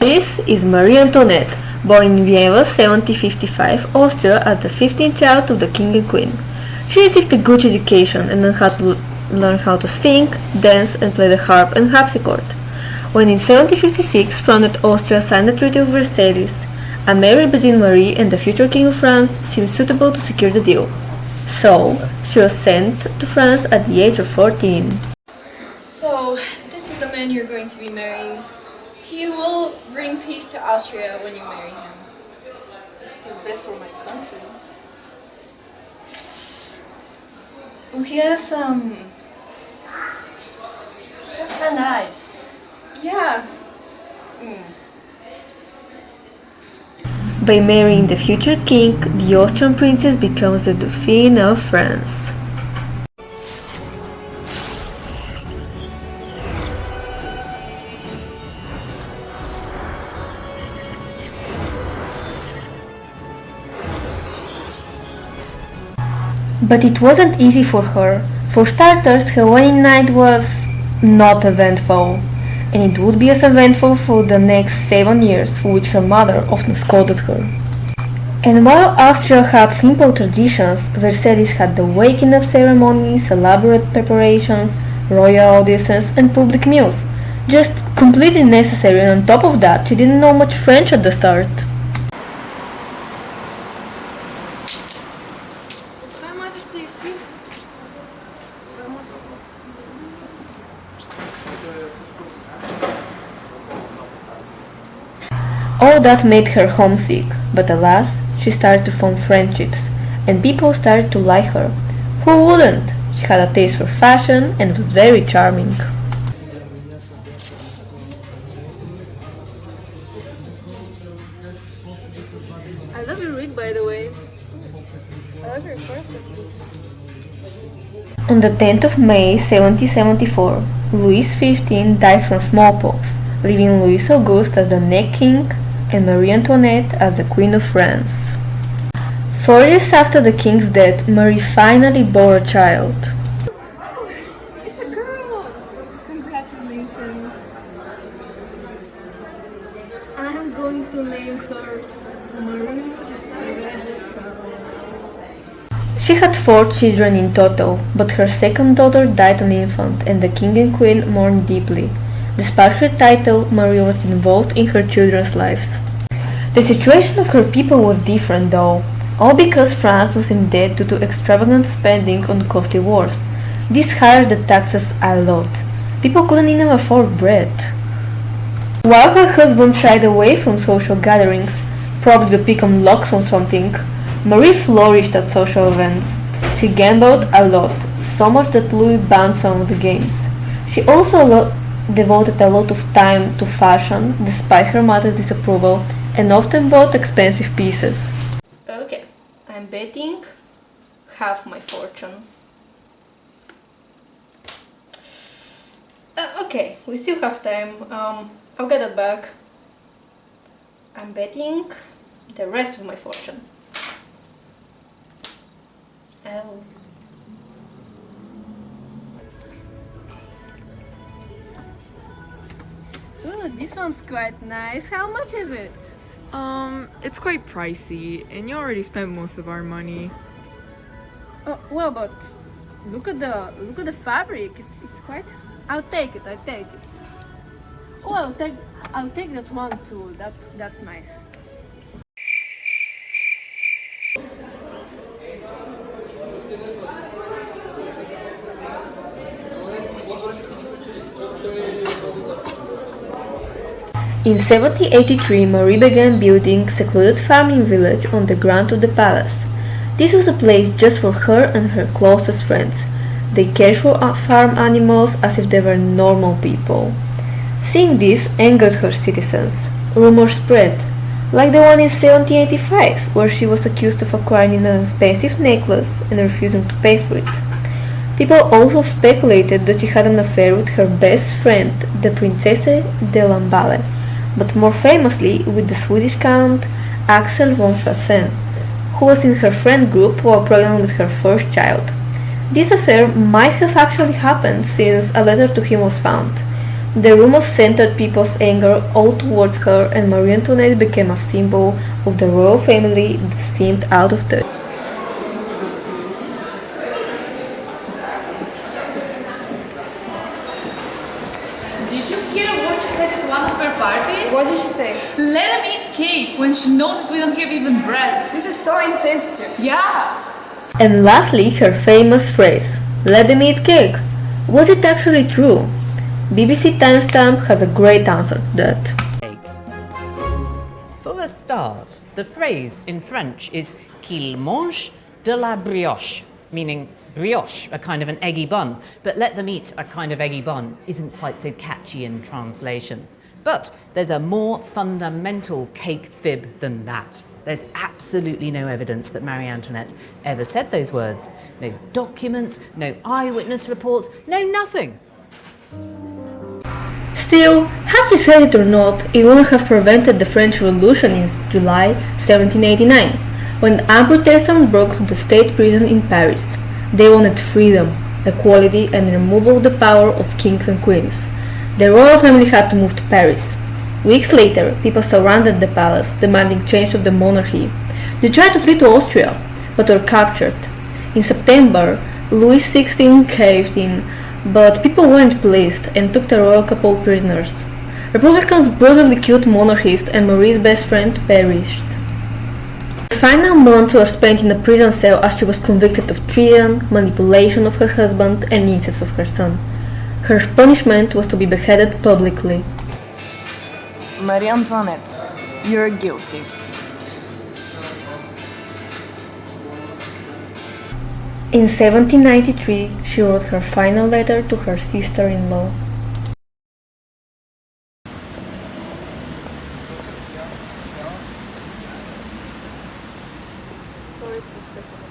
This is Marie Antoinette, born in Vienna 1755, Austria, as the 15th child of the king and queen. She received a good education and learned how to sing, dance, and play the harp and harpsichord. When in 1756 France and Austria signed the Treaty of Versailles, a marriage between Marie and the future king of France seemed suitable to secure the deal. So, she was sent to France at the age of 14. So, this is the man you're going to be marrying. He will bring peace to Austria when you marry him. It is best for my country. Oh, He has kind of eyes. yeah. By marrying the future king, the Austrian princess becomes the Dauphin of France. But it wasn't easy for her. For starters, her wedding night was not eventful, and it would be as eventful for the next 7 years, for which her mother often scolded her. And while Austria had simple traditions, Versailles had the waking up ceremonies, elaborate preparations, royal audiences, and public meals. Just completely necessary, and on top of that, she didn't know much French at the start. How much do you see? All that made her homesick, but alas, she started to form friendships, and people started to like her. Who wouldn't? She had a taste for fashion and was very charming. I love your ring, by the way. I love your corset. On the 10th of May 1774, Louis XV dies from smallpox, leaving Louis Auguste as the next king and Marie Antoinette as the Queen of France. 4 years after the king's death, Marie finally bore a child. It's a girl! Congratulations. I'm going to name her Marie. She had 4 children in total, but her second daughter died an infant, and the king and queen mourned deeply. Despite her title, Marie was involved in her children's lives. The situation of her people was different though, all because France was in debt due to extravagant spending on costly wars. This hiked the taxes a lot. People couldn't even afford bread. While her husband shied away from social gatherings, probably to pick on locks or something, Marie flourished at social events. She gambled a lot, so much that Louis banned some of the games. She also devoted a lot of time to fashion, despite her mother's disapproval, and often bought expensive pieces. Okay, I'm betting half my fortune. Okay, we still have time. I'll get it back. I'm betting the rest of my fortune. Oh. Ooh, this one's quite nice. How much is it? It's quite pricey, and you already spent most of our money. Oh, well, but look at the fabric. It's quite. I'll take it. Oh, I'll take that one too. That's nice. In 1783, Marie began building a secluded farming village on the ground of the palace. This was a place just for her and her closest friends. They cared for farm animals as if they were normal people. Seeing this angered her citizens. Rumors spread, like the one in 1785, where she was accused of acquiring an expensive necklace and refusing to pay for it. People also speculated that she had an affair with her best friend, the Princesse de Lamballe, but more famously with the Swedish Count Axel von Fersen, who was in her friend group while pregnant with her first child. This affair might have actually happened since a letter to him was found, The rumors centered people's anger all towards her, and Marie Antoinette became a symbol of the royal family that seemed out of touch. Did you hear what she said at one of her parties? What did she say? Let them eat cake when she knows that we don't have even bread. This is so insensitive. Yeah. And lastly, her famous phrase, "Let them eat cake." Was it actually true? BBC Timestamp has a great answer to that. For a start, the phrase in French is qu'il mange de la brioche, meaning brioche, a kind of an eggy bun. But let them eat a kind of eggy bun isn't quite so catchy in translation. But there's a more fundamental cake fib than that. There's absolutely no evidence that Marie Antoinette ever said those words. No documents, no eyewitness reports, no nothing. Still, had she said it or not, it wouldn't have prevented the French Revolution in July 1789, when armed Protestants broke into the state prison in Paris. They wanted freedom, equality, and the removal of the power of kings and queens. The royal family had to move to Paris. Weeks later, people surrounded the palace, demanding change of the monarchy. They tried to flee to Austria, but were captured. In September, Louis XVI caved in, but people weren't pleased and took the royal couple prisoners. Republicans brutally killed monarchists, and Marie's best friend perished. The final months were spent in a prison cell as she was convicted of treason, manipulation of her husband, and incest of her son. Her punishment was to be beheaded publicly. Marie Antoinette, you're guilty. In 1793, she wrote her final letter to her sister-in-law. Sorry for stepping